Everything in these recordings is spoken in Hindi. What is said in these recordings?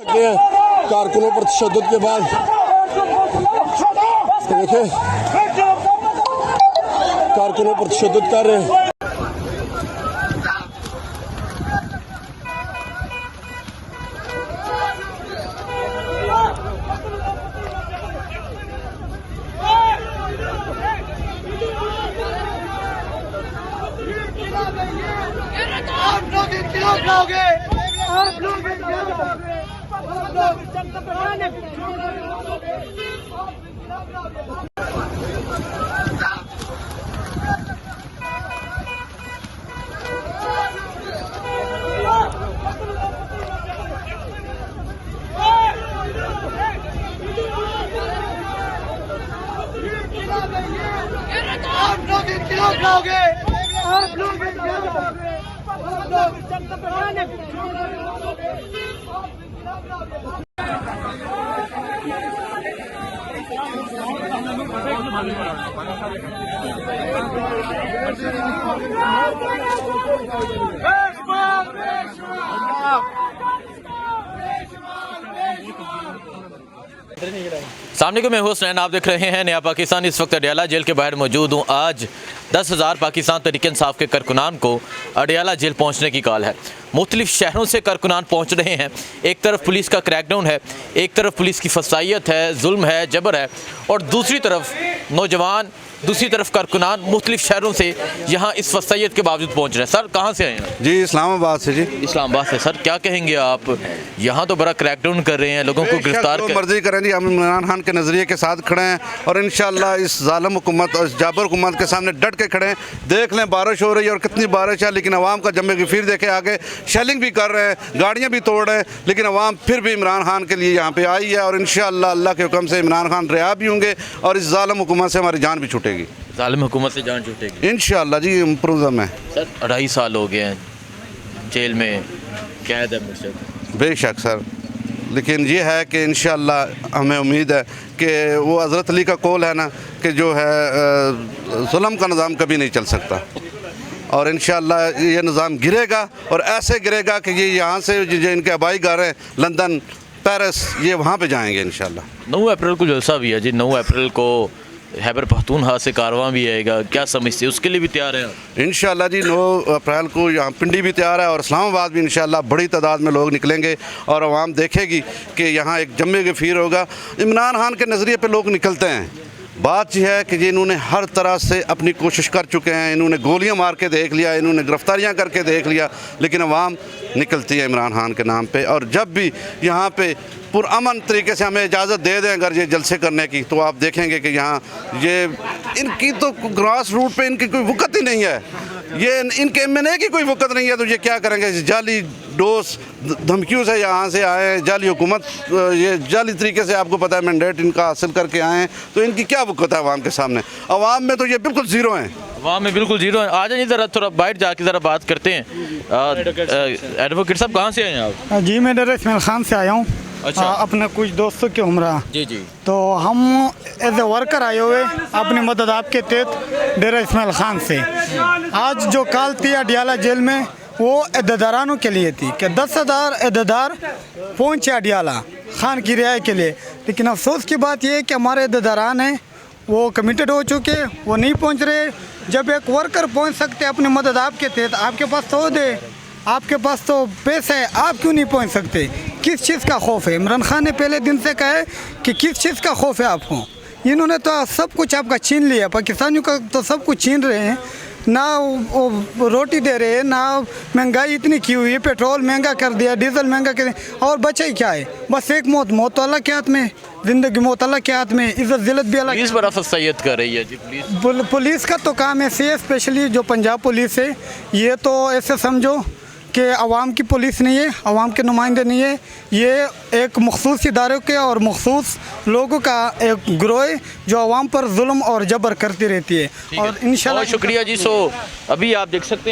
कारकुनों पर तशद्दुद के बाद देखिए कारकुनों पर तशद्दुद कर रहे हैं। सामने को मैं हुसैन, आप देख रहे हैं नया पाकिस्तान। इस वक्त अडियाला जेल के बाहर मौजूद हूँ। आज 10,000 पाकिस्तान तहरीक इंसाफ के कारकुनान को अडियाला जेल पहुँचने की कॉल है। मुख्तलिफ शहरों से कारकुनान पहुँच रहे हैं। एक तरफ पुलिस का क्रैकडाउन है, एक तरफ पुलिस की फसाइयत है, जुल्म है, जबर है, और दूसरी तरफ नौजवान, दूसरी तरफ कारकुनान मुख्तलिफ शहरों से यहाँ इस फसाइयत के बावजूद पहुँच रहे हैं। सर कहाँ से आए हैं? जी इस्लामाबाद से। जी इस्लामाबाद से। सर क्या कहेंगे आप, यहाँ तो बड़ा क्रैकडाउन कर रहे हैं, लोगों को गिरफ्तार कर मर्जी करें जी। हम इमरान खान के नज़रिए के साथ खड़े हैं और इंशाअल्लाह इस जालिम हुकूमत और इस जाबर हुकूमत के सामने डट के खड़े हैं। देख लें बारिश हो रही है और कितनी बारिश है, लेकिन अवाम का जमे गफीर देखे आगे शेलिंग भी कर रहे हैं, गाड़ियाँ भी तोड़ रहे हैं, लेकिन अवाम फिर भी इमरान खान के लिए यहाँ पे आई है। और इंशाअल्लाह अल्लाह के हुक्म से इमरान खान रिहा भी होंगे और इस जालिम हुकूमत से हमारी जान भी छूटेगी। जालिम हुकूमत से जान छूटेगी इंशाअल्लाह जी। प्रोग्राम है सर। 2.5 साल हो गए हैं जेल में कैद है मुझसे। बेशक सर, लेकिन ये है कि इंशाअल्लाह हमें उम्मीद है कि वो हज़रत अली का कौल है ना कि जो है जुल्म का निज़ाम कभी नहीं चल सकता, और इंशाअल्लाह ये निज़ाम गिरेगा और ऐसे गिरेगा कि ये यहाँ से जो इनके आबाई घर हैं लंदन, पेरिस, ये वहाँ पे जाएंगे इंशाअल्लाह। 9 अप्रैल को जलसा भी है जी। 9 अप्रैल को खैबर पख्तूनख्वा से कारवां भी आएगा, क्या समझते हैं? उसके लिए भी तैयार हैं इंशाअल्लाह जी। 9 अप्रैल को यहाँ पिंडी भी तैयार है और इस्लामाबाद भी इंशाअल्लाह बड़ी तादाद में लोग निकलेंगे और आवाम देखेगी कि यहाँ एक जमे गफीर होगा। इमरान खान के नज़रिए पे लोग निकलते हैं। बात यह है कि ये इन्होंने हर तरह से अपनी कोशिश कर चुके हैं। इन्होंने गोलियां मार के देख लिया, इन्होंने गिरफ्तारियां करके देख लिया, लेकिन अवाम निकलती है इमरान खान के नाम पे। और जब भी यहाँ पे पुरअमन तरीके से हमें इजाज़त दे दें अगर ये जलसे करने की, तो आप देखेंगे कि यहाँ ये इनकी तो ग्रास रूट पे इनकी कोई वक़्त ही नहीं है। ये इनके MNA की कोई वक़्त नहीं है, तो ये क्या करेंगे? जाली डोस धमकियों से यहाँ से आए हैं, जाली हुकूमत, ये जाली तरीके से आपको पता है मैंडेट इनका हासिल करके आए हैं, तो इनकी क्या वक़्त है अवाम के सामने? अवाम में तो ये बिल्कुल ज़ीरो हैं। अवाम में बिल्कुल ज़ीरो है। आ जाइए ज़रा, थोड़ा बाहर जाके ज़रा बात करते हैं। एडवोकेट साहब कहाँ से आए हैं आप? जी मैं डेरा इस्माइल खान से आया हूँ। अच्छा। अपने कुछ दोस्तों के उम्रा। जी जी। तो हम एज ए वर्कर आए हुए अपनी मदद आपके तहत डेरा इस्माइल खान से। आज जो कॉल थी अडियाला जेल में वो अहदेदारानों के लिए थी कि 10,000 अहदेदार पहुँचे अडियाला खान की रिहाई के लिए, लेकिन अफसोस की बात यह है कि हमारे अहदेदारान हैं वो कमिटेड हो चुके, वो नहीं पहुँच रहे। जब एक वर्कर पहुँच सकते अपनी मदद आपके तहत, आपके पास तो दे, आपके पास तो पैसा है, आप क्यों नहीं पहुंच सकते? किस चीज़ का खौफ है? इमरान खान ने पहले दिन से कहा है कि किस चीज़ का खौफ है आपको। इन्होंने तो सब कुछ आपका छीन लिया, पाकिस्तानियों का तो सब कुछ छीन रहे हैं। ना वो रोटी दे रहे हैं, ना महंगाई इतनी की हुई है, पेट्रोल महंगा कर दिया, डीजल महंगा कर दिया, और बचा ही क्या है? बस एक मौत। मौत तो अल्लाह के हाथ में, ज़िंदगी मौत अल्लाह के हाथ में, इज़्ज़त जिल्लत भी अल्लाह। पुलिस बड़ा फसाइयत कर रही है जी। पुलिस का तो काम ऐसे है, स्पेशली जो पंजाब पुलिस है, ये तो ऐसे समझो कि अवाम की पुलिस नहीं है, अवाम के नुमाइंदे नहीं है। ये एक मखसूस इदारों के और मखसूस लोगों का एक गिरोह है जो अवाम पर जुल्म और जबर करती रहती है। और इंशाल्लाह शुक्रिया जी। सो अभी आप देख सकते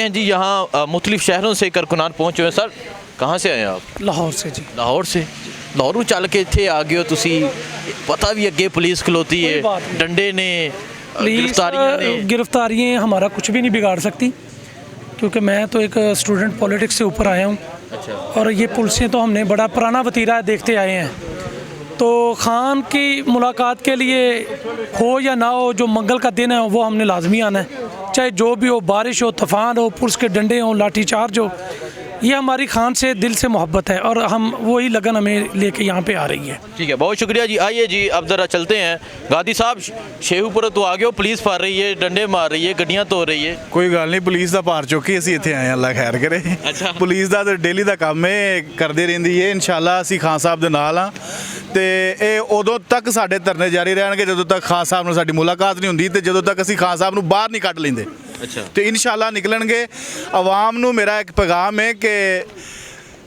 हैं, जी यहाँ मुख्तलिफ शहरों से कारकुनान पहुँचे हुए हैं। सर कहाँ से आए हैं आप? लाहौर से जी। लाहौर से। लाहौर चल के इत्थे आ गए हो तुसी, पता भी अगे पुलिस खलोती है, डंडे ने, गिरफ्तारियां हमारा कुछ भी नहीं बिगाड़ सकती, क्योंकि मैं तो एक स्टूडेंट पॉलिटिक्स से ऊपर आया हूँ। अच्छा। और ये पुलिसें तो हमने बड़ा पुराना वतीरा देखते आए हैं। तो खान की मुलाकात के लिए हो या ना हो, जो मंगल का दिन है वो हमने लाजमी आना है, चाहे जो भी हो, बारिश हो, तूफान हो, पुलिस के डंडे हो, लाठी चार्ज हो। ये हमारी खान से दिल से मोहब्बत है और हम वही लगन हमें लेके यहाँ पे आ रही है। ठीक है, बहुत शुक्रिया जी। आइए जी, अब ज़रा चलते हैं। गादी साहब, शेखूपुरा तो आ गए हो, पुलिस फार रही है, डंडे मार रही है, गड्डियां तोड़ रही है। ਕੋਈ ਗੱਲ ਨਹੀਂ, ਪੁਲਿਸ ਦਾ ਭਾਰ ਚੁੱਕ ਕੇ ਅਸੀਂ ਇੱਥੇ ਆਏ ਹਾਂ, ਅੱਲਾ ਖੈਰ ਕਰੇ। ਅੱਛਾ। ਪੁਲਿਸ ਦਾ ਤਾਂ ਡੇਲੀ ਦਾ ਕੰਮ ਹੈ, ਕਰਦੇ ਰਹਿੰਦੀ ਹੈ। ਇਨਸ਼ਾਅੱਲਾ ਅਸੀਂ ਖਾਨ ਸਾਹਿਬ ਦੇ ਨਾਲ ਹਾਂ ਤੇ ਇਹ ਉਦੋਂ ਤੱਕ ਸਾਡੇ ਧਰਨੇ ਜਾਰੀ ਰਹਿਣਗੇ ਜਦੋਂ ਤੱਕ ਖਾਨ ਸਾਹਿਬ ਨਾਲ ਸਾਡੀ ਮੁਲਾਕਾਤ ਨਹੀਂ ਹੁੰਦੀ ਤੇ ਜਦੋਂ ਤੱਕ ਅਸੀਂ ਖਾਨ ਸਾਹਿਬ ਨੂੰ ਬਾਹਰ ਨਹੀਂ ਕੱਢ ਲੈਂਦੇ। ਅੱਛਾ। ਤੇ ਇਨਸ਼ਾਅੱਲਾ ਨਿਕਲਣਗੇ। ਆਵਾਮ ਨੂੰ ਮੇਰਾ ਇੱਕ ਪੈਗਾਮ ਹੈ ਕਿ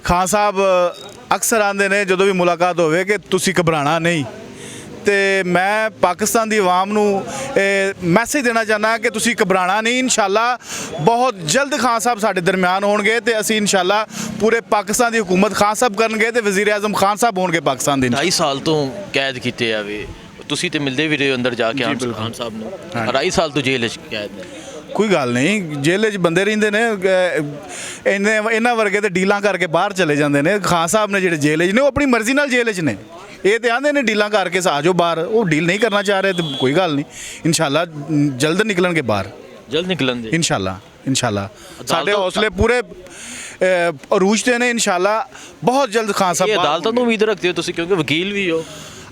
ਖਾਨ ਸਾਹਿਬ ਅਕਸਰ ਆਉਂਦੇ ਨੇ ਜਦੋਂ ਵੀ ਮੁਲਾਕਾਤ ਹੋਵੇ ਕਿ ਤੁਸੀਂ ਘਬਰਾਣਾ ਨਹੀਂ। ਤੇ ਮੈਂ ਪਾਕਿਸਤਾਨ ਦੀ ਆਵਾਮ ਨੂੰ ਮੈਸੇਜ ਦੇਣਾ ਚਾਹੁੰਦਾ ਕਿ ਤੁਸੀਂ ਘਬਰਾਣਾ ਨਹੀਂ। ਇਨਸ਼ਾਅੱਲਾ ਬਹੁਤ ਜਲਦ ਖਾਨ ਸਾਹਿਬ ਸਾਡੇ ਦਰਮਿਆਨ ਹੋਣਗੇ ਤੇ ਅਸੀਂ ਇਨਸ਼ਾਅੱਲਾ ਪੂਰੇ ਪਾਕਿਸਤਾਨ ਦੀ ਹੁਕੂਮਤ ਖਾਨ ਸਾਹਿਬ ਕਰਨਗੇ ਤੇ ਵਜ਼ੀਰ ਆਜ਼ਮ ਖਾਨ ਸਾਹਿਬ ਹੋਣਗੇ ਪਾਕਿਸਤਾਨ ਦੇ। 2.5 ਸਾਲ ਤੋਂ ਕੈਦ ਕੀਤੇ ਆ ਵੇ, ਤੁਸੀਂ ਤੇ ਮਿਲਦੇ ਵੀ ਰਹੇ ਹੋ ਅੰਦਰ ਜਾ ਕੇ ਖਾਨ ਸਾਹਿਬ ਨੂੰ। 2.5 ਸਾਲ ਤੋਂ ਜੇਲ੍ਹ 'ਚ ਕੈਦ ਨੇ। ਕੋਈ ਗੱਲ ਨਹੀਂ, ਜੇਲ੍ਹ 'ਚ ਬੰਦੇ ਰਹਿੰਦੇ ਨੇ, ਇਹਨਾਂ ਵਰਗੇ ਤੇ ਡੀਲਾਂ ਕਰਕੇ ਬਾਹਰ ਚਲੇ ਜਾਂਦੇ ਨੇ। ਖਾਨ ਸਾਹਿਬ ਨੇ ਜਿਹੜੇ ਜੇਲ੍ਹ 'ਚ ਨੇ ਉਹ ਆਪਣੀ ਮਰਜ਼ੀ ਨਾਲ ਜੇਲ੍ਹ 'ਚ ਨੇ। ਇਹ ਤੇ ਆਂਦੇ ਨੇ ਡੀਲਾਂ ਕਰਕੇ ਆ ਜਾਓ ਬਾਹਰ, ਉਹ ਡੀਲ ਨਹੀਂ ਕਰਨਾ ਚਾਹ ਰਹੇ ਤੇ ਕੋਈ ਗੱਲ ਨਹੀਂ, ਇਨਸ਼ਾਅੱਲਾ ਜਲਦ ਨਿਕਲਣਗੇ ਬਾਹਰ। ਜਲਦ ਨਿਕਲਣ ਦੇ ਇਨਸ਼ਾਅੱਲਾ ਸਾਡੇ ਹੌਸਲੇ ਪੂਰੇ ਅਰੂਜ ਤੇ ਨੇ। ਇਨਸ਼ਾਅੱਲਾ ਬਹੁਤ ਜਲਦ ਖਾਨ ਸਾਹਿਬ ਇਹ ਅਦਾਲਤਾਂ ਤੋਂ ਉਮੀਦ ਰੱਖਦੇ ਹੋ ਤੁਸੀਂ, ਕਿਉਂਕਿ ਵਕੀਲ ਵੀ ਹੋ।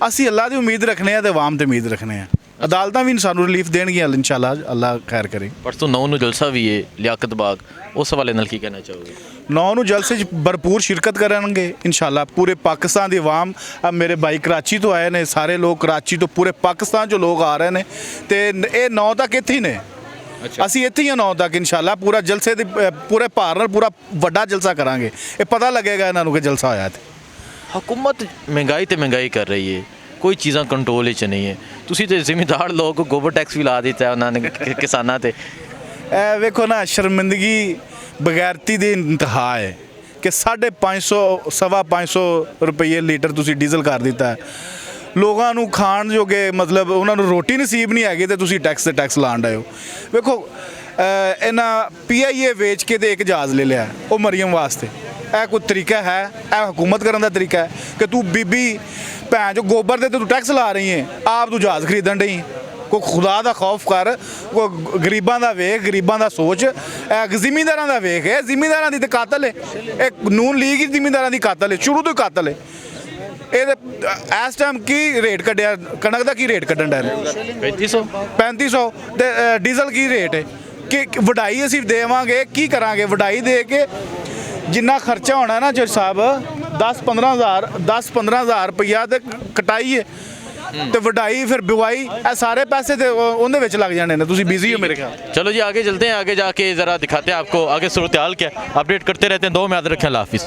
ਅਸੀਂ ਅੱਲਾ ਦੀ ਉਮੀਦ ਰੱਖਣੇ ਆ ਤੇ ਆਵਾਮ ਤੇ ਉਮੀਦ ਰੱਖਣੇ ਆ। ਅਦਾਲਤਾਂ ਵੀ ਸਾਨੂੰ ਰਿਲੀਫ ਦੇਣਗੀਆਂ ਇਨਸ਼ਾਅੱਲਾ, ਅੱਲਾ ਖੈਰ ਕਰੇ। ਪਰਸੋਂ 9 ਨੂੰ ਜਲਸਾ ਵੀ ਹੈ ਲਿਆਕਤ ਬਾਗ, ਉਸ ਹਵਾਲੇ ਨਾਲ ਕੀ ਕਹਿਣਾ ਚਾਹੋਗੇ? 9 ਨੂੰ ਜਲਸੇ 'ਚ ਭਰਪੂਰ ਸ਼ਿਰਕਤ ਕਰਨਗੇ ਇਨਸ਼ਾਅੱਲਾ ਪੂਰੇ ਪਾਕਿਸਤਾਨ ਦੀ ਆਵਾਮ। ਮੇਰੇ ਭਾਈ ਕਰਾਚੀ ਤੋਂ ਆਏ ਨੇ, ਸਾਰੇ ਲੋਕ ਕਰਾਚੀ ਤੋਂ, ਪੂਰੇ ਪਾਕਿਸਤਾਨ 'ਚੋਂ ਲੋਕ ਆ ਰਹੇ ਨੇ ਤੇ ਇਹ 9 ਤੱਕ ਇੱਥੇ ਹੀ ਨੇ। ਅਸੀਂ ਇੱਥੇ ਹੀ 9 ਤੱਕ ਇਨਸ਼ਾਅੱਲਾ ਪੂਰਾ ਜਲਸੇ ਦੇ ਪੂਰੇ ਭਾਰ ਨਾਲ ਪੂਰਾ ਵੱਡਾ ਜਲਸਾ ਕਰਾਂਗੇ। ਇਹ ਪਤਾ ਲੱਗੇਗਾ ਇਹਨਾਂ ਨੂੰ ਕਿ ਜਲਸਾ ਹੋਇਆ ਤੇ। हुकूमत महंगाई तो महंगाई कर रही है, कोई चीज़ा कंट्रोल च नहीं है। तुसी ते जिम्मेदार लोग गोबर टैक्स भी ला दिता है उन्होंने किसानों ते। ਇਹ ਵੇਖੋ ਨਾ, ਸ਼ਰਮਿੰਦਗੀ ਬਗੈਰਤੀ ਦੀ ਇੰਤਹਾ ਹੈ ਕਿ 550 550 ਰੁਪਏ ਲੀਟਰ ਤੁਸੀਂ ਡੀਜ਼ਲ ਕਰ ਦਿੱਤਾ ਹੈ। ਲੋਕਾਂ ਨੂੰ ਖਾਣ ਜੋਗੇ ਮਤਲਬ ਉਹਨਾਂ ਨੂੰ ਰੋਟੀ ਨਸੀਬ ਨਹੀਂ ਹੈਗੀ ਤੇ ਤੁਸੀਂ ਟੈਕਸ ਤੇ ਟੈਕਸ ਲਾਣ ਡਏ ਹੋ। ਵੇਖੋ ਇਹਨਾਂ PIA ਵੇਚ ਕੇ ਤੇ ਇੱਕ ਜਹਾਜ਼ ਲੈ ਲਿਆ ਉਹ ਮਰੀਮ ਵਾਸਤੇ। ਇਹ ਕੋਈ ਤਰੀਕਾ ਹੈ? ਇਹ ਹਕੂਮਤ ਕਰਨ ਦਾ ਤਰੀਕਾ ਹੈ ਕਿ ਤੂੰ ਬੀਬੀ ਭੈਣ ਜੋ ਗੋਬਰ ਦੇ ਤੇ ਤੂੰ ਟੈਕਸ ਲਾ ਰਹੀ ਹੈ, ਆਪ ਤੂੰ ਜਹਾਜ਼ ਖਰੀਦਣ ਡਈ। ਕੋਈ ਖੁਦਾ ਦਾ ਖੌਫ ਕਰ, ਕੋਈ ਗਰੀਬਾਂ ਦਾ ਵੇਖ, ਗਰੀਬਾਂ ਦਾ ਸੋਚ। ਜ਼ਿਮੀਂਦਾਰਾਂ ਦਾ ਵੇਖ, ਇਹ ਜ਼ਿਮੀਂਦਾਰਾਂ ਦੀ ਤੇ ਕਾਤਲ ਹੈ। ਇਹ ਨੂਨ ਲੀਗ ਹੀ ਜ਼ਿਮੀਂਦਾਰਾਂ ਦੀ ਕਾਤਲ ਹੈ, ਸ਼ੁਰੂ ਤੋਂ ਹੀ ਕਾਤਲ ਹੈ। ਇਹਦੇ ਇਸ ਟਾਈਮ ਕੀ ਰੇਟ ਕੱਢਿਆ ਕਣਕ ਦਾ? ਕੀ ਰੇਟ ਕੱਢਣ ਡਿਆ? 3500 ਤੇ ਡੀਜ਼ਲ ਕੀ ਰੇਟ ਹੈ? ਕਿ ਵਢਾਈ ਅਸੀਂ ਦੇਵਾਂਗੇ, ਕੀ ਕਰਾਂਗੇ ਵਢਾਈ ਦੇ ਕੇ? ਜਿੰਨਾ ਖਰਚਾ ਹੋਣਾ ਨਾ ਜੱਜ ਸਾਹਿਬ, 10-15 ਹਜ਼ਾਰ ਰੁਪਈਆ ਤੇ ਕਟਾਈ ਹੈ ਤੇ ਵਢਾਈ ਫਿਰ ਬਿਵਾਈ, ਇਹ ਸਾਰੇ ਪੈਸੇ ਤੇ ਉਹਦੇ ਵਿੱਚ ਲੱਗ ਜਾਣੇ ਨੇ। ਤੁਸੀਂ ਬਿਜ਼ੀ ਹੋ मेरे ख्याल। चलो जी आगे चलते हैं, आगे जाके ज़रा दिखाते हैं आपको आगे सूरत हाल क्या है। अपडेट करते रहते हैं। 2 में याद रखें। अल्लाह हाफिज़।